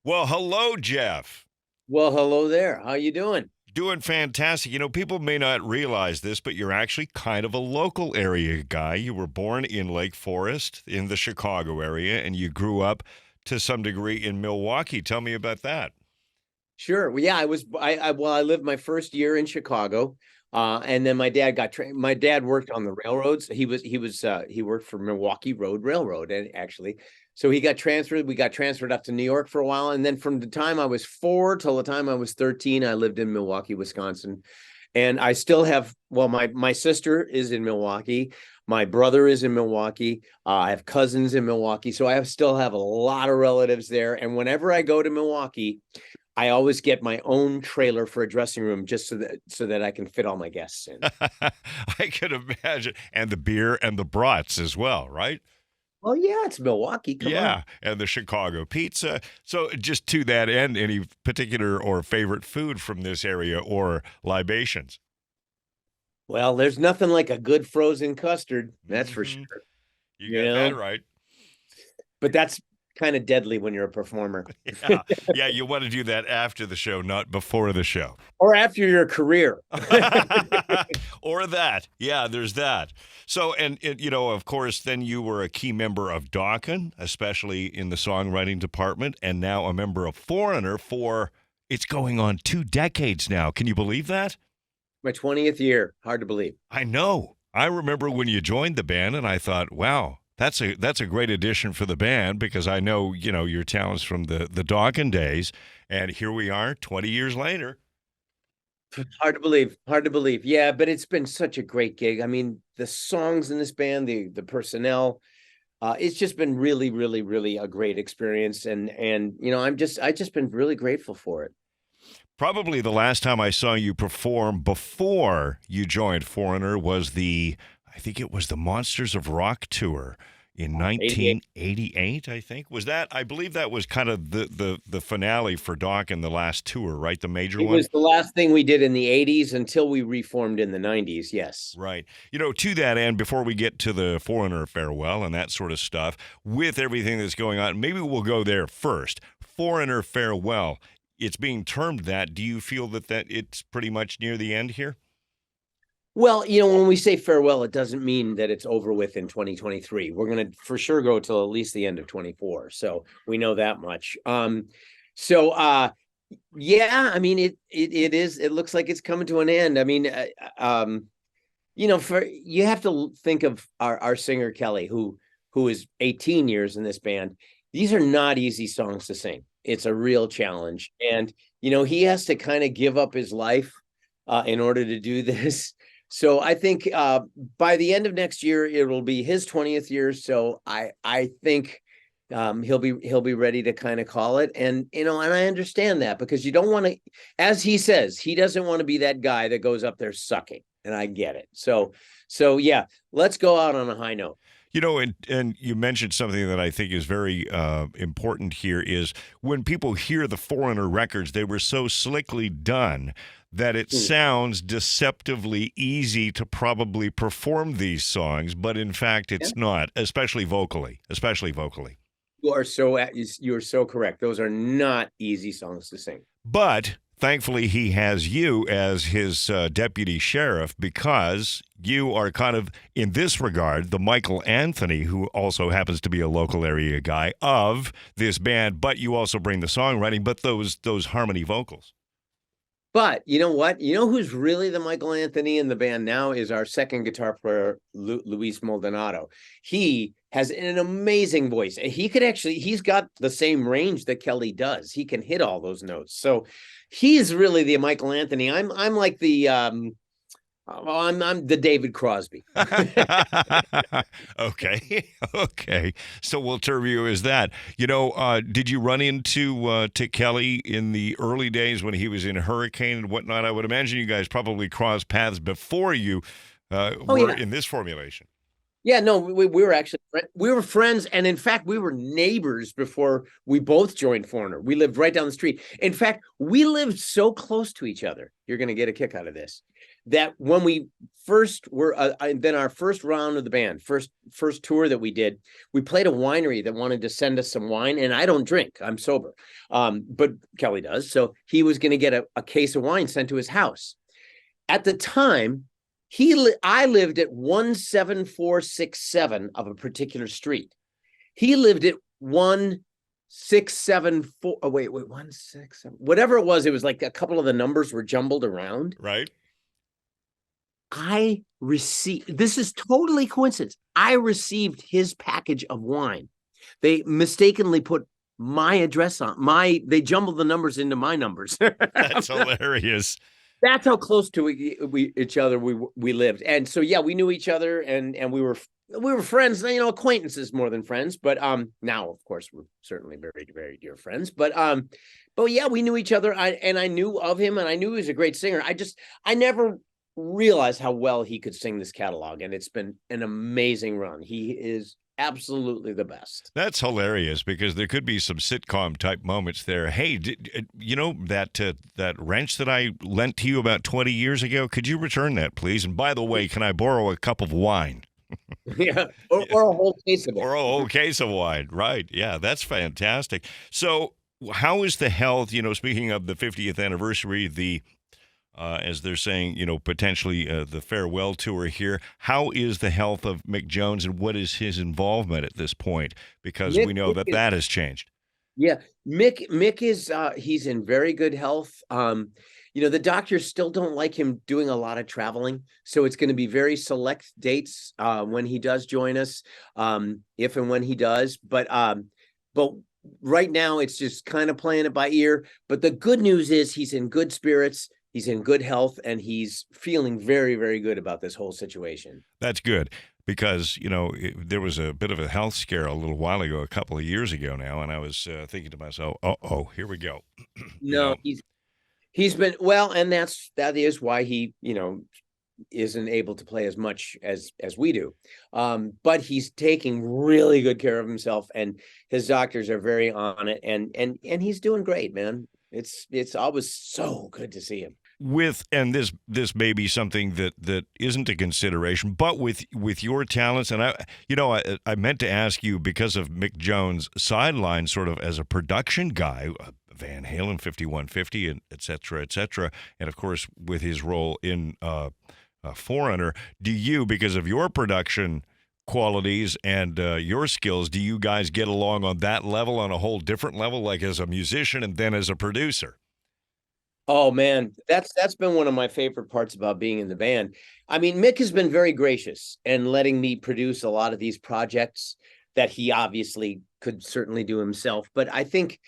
Well, hello, Jeff. Well, hello there. How you doing? Doing fantastic. People may not realize this, but you're actually kind of a local area guy. You were born in Lake Forest in the Chicago area, and you grew up to some degree in Milwaukee. Tell me about that. Sure. Well, yeah, I lived my first year in Chicago. And then my dad got trained. My dad worked on the railroads. He worked for Milwaukee Road Railroad, and actually, so he got transferred. We got transferred up to New York for a while, and then from the time I was 4 till the time I was 13, I lived in Milwaukee, Wisconsin. And I still have, well, my sister is in Milwaukee. My brother is in Milwaukee. I have cousins in Milwaukee. So still have a lot of relatives there. And whenever I go to Milwaukee, I always get my own trailer for a dressing room just so that I can fit all my guests in. I can imagine. And the beer and the brats as well, right? Well, yeah, it's Milwaukee. Come on. Yeah, and the Chicago pizza. So, just to that end, any particular or favorite food from this area or libations? Well, there's nothing like a good frozen custard, that's for Hmm. sure. You You got that know, right. but that's kind of deadly when you're a performer. Yeah, yeah, you want to do that after the show, not before the show. Or after your career. Or that. Yeah, there's that. So, of course, then you were a key member of Dawkin, especially in the songwriting department, and now a member of Foreigner for it's going on 2 decades now. Can you believe that? My 20th year. Hard to believe. I know. I remember when you joined the band, and I thought, wow. That's a great addition for the band because I know, your talents from the Dawkin days. And here we are 20 years later. Hard to believe. Hard to believe. Yeah, but it's been such a great gig. I mean, the songs in this band, the personnel, it's just been really, really, really a great experience. And I just been really grateful for it. Probably the last time I saw you perform before you joined Foreigner was I think it was the Monsters of Rock tour in 88. 1988, I think. I believe that was kind of the finale for Doc the last tour, right? The major It one? was the last thing we did in the 80s until we reformed in the 90s. Yes. Right. To that end, before we get to the Foreigner farewell and that sort of stuff, with everything that's going on, maybe we'll go there first. Foreigner farewell. It's being termed that. Do you feel that it's pretty much near the end here? Well, when we say farewell, it doesn't mean that it's over with in 2023. We're going to for sure go till at least the end of 24. So we know that much. So yeah, I mean it looks like it's coming to an end. I mean, for you have to think of our singer Kelly, who is 18 years in this band. These are not easy songs to sing. It's a real challenge. And he has to kind of give up his life in order to do this. So I think by the end of next year, it will be his 20th year. So I think he'll be ready to kind of call it. And and I understand that because you don't want to, as he says, he doesn't want to be that guy that goes up there sucking. And I get it. So yeah, let's go out on a high note. And you mentioned something that I think is very important here is when people hear the Foreigner records, they were so slickly done that it sounds deceptively easy to probably perform these songs, but in fact, Yeah. it's not, especially vocally, especially vocally. You are so correct. Those are not easy songs to sing. But thankfully, he has you as his deputy sheriff because you are kind of, in this regard, the Michael Anthony, who also happens to be a local area guy of this band. But you also bring the songwriting, but those harmony vocals. But you know what? You know who's really the Michael Anthony in the band now is our second guitar player, Luis Maldonado. He has an amazing voice. He's got the same range that Kelly does. He can hit all those notes. So he's really the Michael Anthony. I'm like I'm the David Crosby. Okay, okay. So we'll term you as that. Did you run into to Kelly in the early days when he was in Hurricane and whatnot? I would imagine you guys probably crossed paths before you Oh were yeah. in this formulation. Yeah, no, we were actually we were friends, and in fact, we were neighbors before we both joined Foreigner. We lived right down the street. In fact, we lived so close to each other. You're going to get a kick out of this that when we first were, then our first round of the band, first tour that we did, we played a winery that wanted to send us some wine, and I don't drink, I'm sober, but Kelly does. So he was going to get a case of wine sent to his house. At the time, I lived at 17467 of a particular street. He lived at 1674. Oh, wait, 167. Whatever it was like a couple of the numbers were jumbled around. Right. I received, this is totally coincidence. I received his package of wine. They mistakenly put my address on they jumbled the numbers into my numbers. That's hilarious. That's how close to each other we lived. And so, yeah, we knew each other, and we were friends, acquaintances more than friends. But now, of course, we're certainly very, very dear friends. But yeah, we knew each other. I knew of him, and I knew he was a great singer. I never realized how well he could sing this catalog, and it's been an amazing run. He is absolutely the best. That's hilarious, because there could be some sitcom type moments there. Hey, that wrench that I lent to you about 20 years ago, could you return that, please? And by the way, can I borrow a cup of wine? Yeah, or a whole case of it. Or a whole case of wine, right? Yeah, that's fantastic. So how is the health, speaking of the 50th anniversary, as they're saying, potentially the farewell tour here. How is the health of Mick Jones, and what is his involvement at this point? Because we know that has changed. Yeah, Mick is he's in very good health. The doctors still don't like him doing a lot of traveling, so it's going to be very select dates when he does join us, if and when he does. But right now it's just kind of playing it by ear. But the good news is he's in good spirits. He's in good health, and he's feeling very, very good about this whole situation. That's good, because, there was a bit of a health scare a little while ago, a couple of years ago now, and I was thinking to myself, here we go. No, he's been well, and that is why he, isn't able to play as much as we do. But he's taking really good care of himself, and his doctors are very on it, and he's doing great, man. It's always so good to see him. And this may be something that isn't a consideration, but with your talents, and I meant to ask you, because of Mick Jones' sideline, sort of as a production guy, Van Halen 5150, and et cetera, and of course with his role in Foreigner, do you, because of your production qualities and your skills, do you guys get along on that level, on a whole different level, like as a musician and then as a producer? Oh man, that's been one of my favorite parts about being in the band. I mean, Mick has been very gracious and letting me produce a lot of these projects that he obviously could certainly do himself. But I think,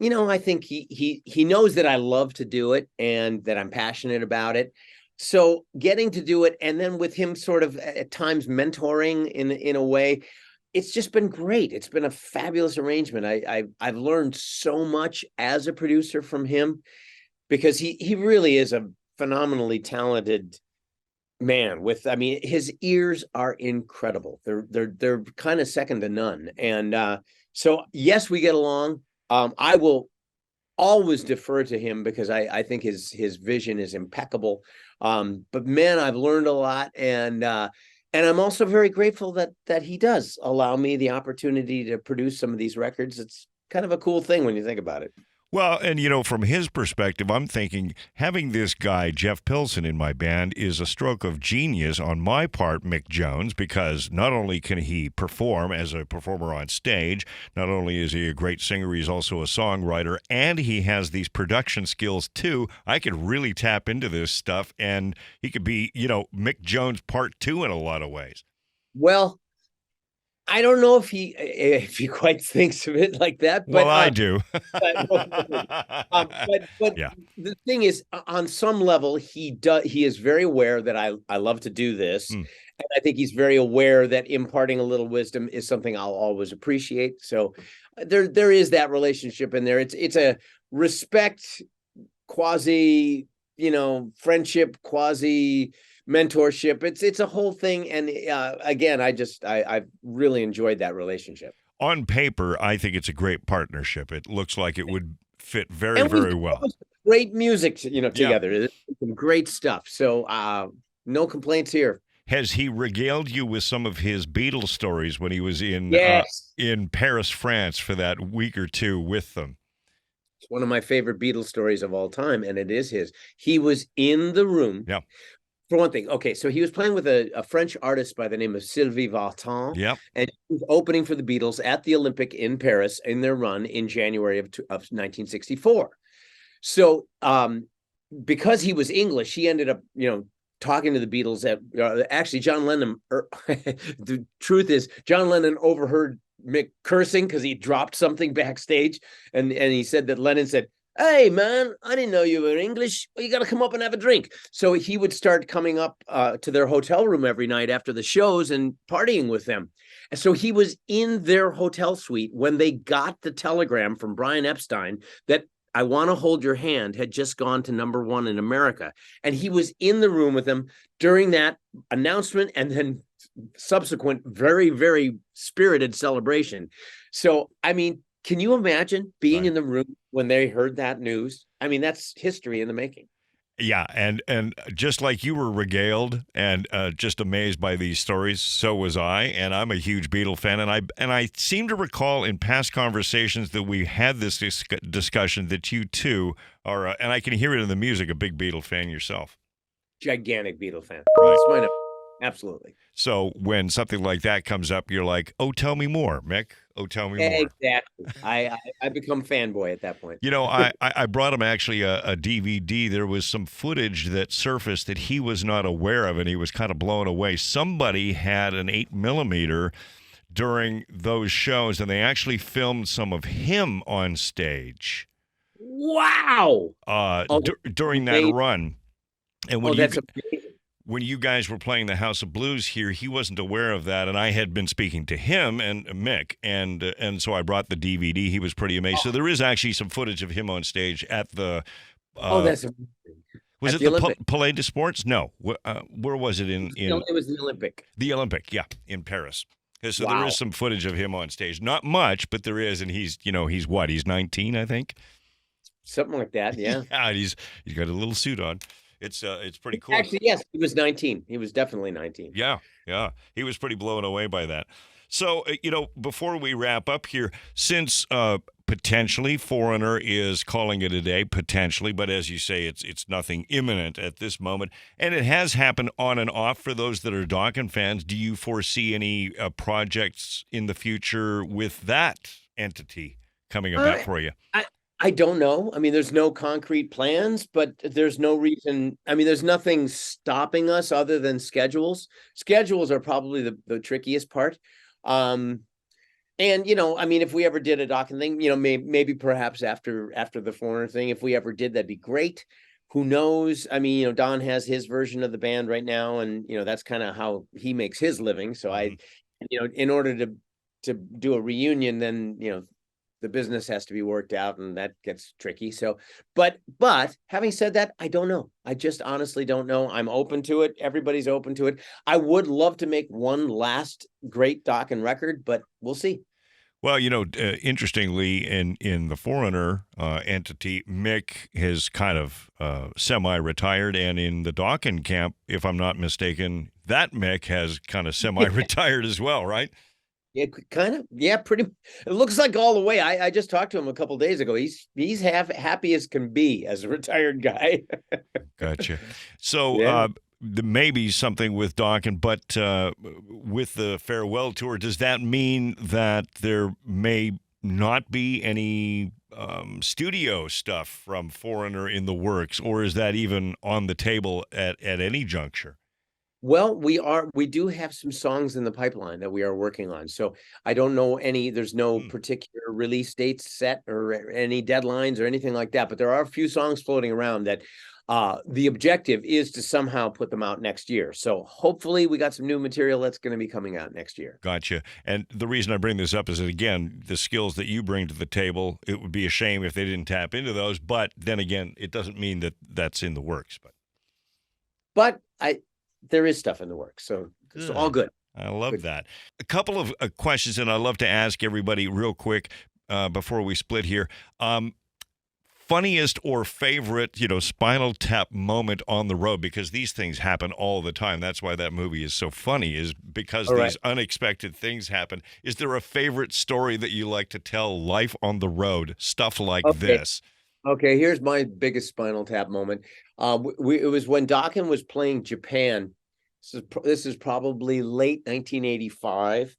he knows that I love to do it and that I'm passionate about it. So getting to do it, and then with him sort of at times mentoring in a way, it's just been great. It's been a fabulous arrangement. I've learned so much as a producer from him, because he really is a phenomenally talented man. His ears are incredible. They're kind of second to none. And so yes, we get along. I will always defer to him, because I think his vision is impeccable. But man, I've learned a lot, and I'm also very grateful that he does allow me the opportunity to produce some of these records. It's kind of a cool thing when you think about it. Well, and from his perspective, I'm thinking having this guy, Jeff Pilson, in my band is a stroke of genius on my part, Mick Jones, because not only can he perform as a performer on stage, not only is he a great singer, he's also a songwriter, and he has these production skills too. I could really tap into this stuff, and he could be, Mick Jones Part 2 in a lot of ways. Well, I don't know if he quite thinks of it like that, but well, I do. but yeah. The thing is, on some level, he is very aware that I love to do this, and I think he's very aware that imparting a little wisdom is something I'll always appreciate. So there is that relationship in there. It's a respect, quasi, friendship, quasi mentorship. It's a whole thing, and again, I've really enjoyed that relationship. On paper, I think it's a great partnership. It looks like it would fit very, very well. great music, Yeah. together. Some great stuff. So no complaints here. Has he regaled you with some of his Beatles stories when he was Yes. in Paris, France for that week or two with them? It's one of my favorite Beatles stories of all time, and it is his. He was in the room. Yeah. For one thing, okay, so he was playing with a French artist by the name of Sylvie Vartan, Yep. and he was opening for the Beatles at the Olympic in Paris in their run in January of 1964. So, because he was English, he ended up, talking to the Beatles actually John Lennon. The truth is, John Lennon overheard Mick cursing because he dropped something backstage, and he said that Lennon said, "Hey man, I didn't know you were English. Well, you got to come up and have a drink." So he would start coming up to their hotel room every night after the shows and partying with them. And so he was in their hotel suite when they got the telegram from Brian Epstein that "I Want to Hold Your Hand" had just gone to #1 in America. And he was in the room with them during that announcement and then subsequent very, very spirited celebration. So, I mean, can you imagine being Right. in the room when they heard that news? I mean, that's history in the making. Yeah, and just like you were regaled and just amazed by these stories, so was I. And I'm a huge Beatle fan, and I seem to recall in past conversations that we had this discussion that you too are, and I can hear it in the music, a big Beatle fan yourself. Gigantic Beatle fan. Right. That's my number. Absolutely. So when something like that comes up, you're like, "Oh, tell me more, Mick. Oh, tell me more." Exactly. I become fanboy at that point. You know, I brought him actually a DVD. There was some footage that surfaced that he was not aware of, and he was kind of blown away. Somebody had an 8mm during those shows, and they actually filmed some of him on stage Wow. Oh, during that amazing. run. And Oh, that's amazing. when you guys were playing the House of Blues here, he wasn't aware of that, and I had been speaking to him and Mick, and so I brought the DVD. He was pretty amazed. So there is actually some footage of him on stage at the. That's amazing. Was At it the the Olympic. Palais de Sports? No. Where was it in It was the Olympic. the Olympic? Yeah, in Paris. Yeah, so there Wow. is some footage of him on stage. Not much, but there is, and he's what? He's 19, I think. Something like that. Yeah. Yeah, he's got a little suit on. It's pretty cool. Actually, yes, he was 19. He was definitely 19. Yeah, yeah. He was pretty blown away by that. So, before we wrap up here, since potentially Foreigner is calling it a day, potentially, but as you say, it's nothing imminent at this moment, and it has happened on and off for those that are Dawkins fans. Do you foresee any projects in the future with that entity coming about for you? I don't know. I mean, there's no concrete plans, but there's no reason. I mean, there's nothing stopping us other than schedules. Schedules are probably the trickiest part. And I mean, if we ever did a Dawkins thing, maybe perhaps after the Foreigner thing, if we ever did, that'd be great. Who knows? I mean, Don has his version of the band right now, and that's kind of how he makes his living. So in order to do a reunion, then the business has to be worked out, and that gets tricky. So, but having said that, I don't know. I just honestly don't know. I'm open to it. Everybody's open to it. I would love to make one last great Dawkins record, but we'll see. Well, interestingly, in the Foreigner entity, Mick has kind of semi-retired, and in the Dawkins camp, if I'm not mistaken, that Mick has kind of semi-retired as well, right? Yeah, kind of. Yeah, pretty. It looks like all the way. I just talked to him a couple of days ago. He's happy as can be as a retired guy. Gotcha. So Yeah. maybe something with Dawkins, but with the farewell tour, does that mean that there may not be any studio stuff from Foreigner in the works, or is that even on the table at any juncture? Well, we do have some songs in the pipeline that we are working on. So I don't know there's no particular release dates set or any deadlines or anything like that, but there are a few songs floating around that the objective is to somehow put them out next year. So hopefully we got some new material that's going to be coming out next year. Gotcha. And the reason I bring this up is that, again, the skills that you bring to the table, it would be a shame if they didn't tap into those. But then again, it doesn't mean that that's in the works. But there is stuff in the works, so it's all good. I love that. A couple of questions, and I'd love to ask everybody real quick before we split here. funniest or favorite, Spinal Tap moment on the road? Because these things happen all the time. That's why that movie is so funny, is because All right. these unexpected things happen. Is there a favorite story that you like to tell, life on the road, stuff like Okay. this? Okay. Here's my biggest Spinal Tap moment. It was when Dokken was playing Japan. This is probably late 1985,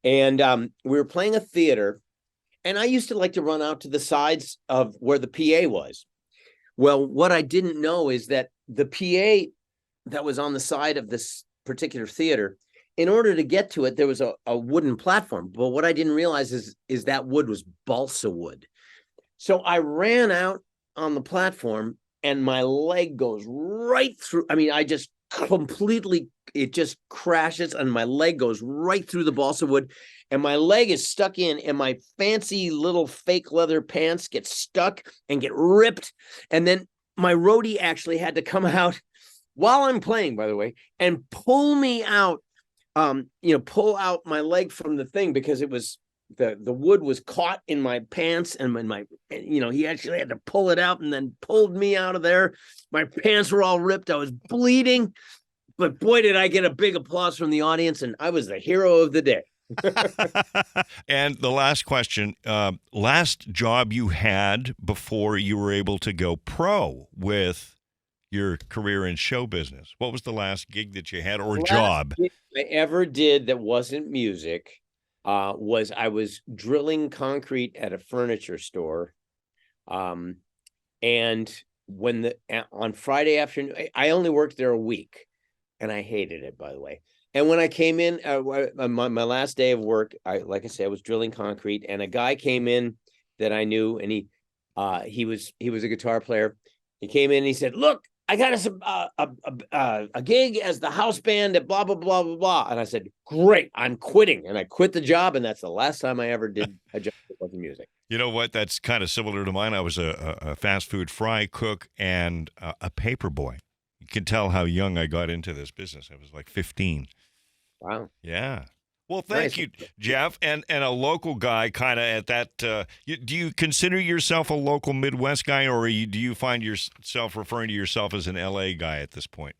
and we were playing a theater. And I used to like to run out to the sides of where the PA was. Well, what I didn't know is that the PA that was on the side of this particular theater, in order to get to it, there was a wooden platform. But what I didn't realize is that wood was balsa wood. So I ran out on the platform and my leg goes right through. I mean, I just completely, it just crashes and my leg goes right through the balsa wood and my leg is stuck in and my fancy little fake leather pants get stuck and get ripped. And then my roadie actually had to come out while I'm playing, by the way, and pull me out, pull out my leg from the thing because it was, the wood was caught in my pants and he actually had to pull it out and then pulled me out of there. My pants were all ripped. I was bleeding, but boy, did I get a big applause from the audience and I was the hero of the day. And the last question, last job you had before you were able to go pro with your career in show business. What was the last gig that you had or job? Gig I ever did that wasn't music was I was drilling concrete at a furniture store. And on Friday afternoon, I only worked there a week and I hated it, by the way. And when I came in, my last day of work, like I said, I was drilling concrete and a guy came in that I knew and he was a guitar player. He came in and he said, "Look, I got us a gig as the house band at blah, blah, blah, blah, blah." And I said, "Great, I'm quitting." And I quit the job. And that's the last time I ever did a job that wasn't music. You know what? That's kind of similar to mine. I was a fast food fry cook and a paper boy. You can tell how young I got into this business. I was like 15. Wow. Yeah. Well, thank Nice. you, Jeff. And a local guy kind of at that. Do you consider yourself a local Midwest guy, or do you find yourself referring to yourself as an LA guy at this point?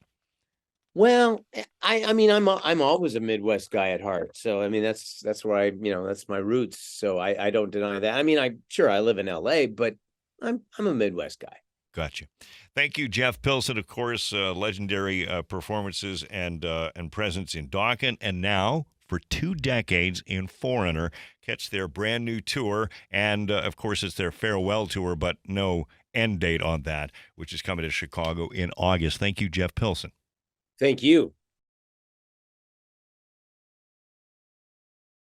Well, I mean, I'm always a Midwest guy at heart. So, I mean, that's where that's my roots. So I don't deny that. I mean, I live in LA, but I'm a Midwest guy. Gotcha. Thank you, Jeff Pilson, of course, legendary performances and presence in Dokken, and now for 2 decades in Foreigner. Catch their brand new tour, and of course, it's their farewell tour, but no end date on that, which is coming to Chicago in August. Thank you, Jeff Pilson. Thank you.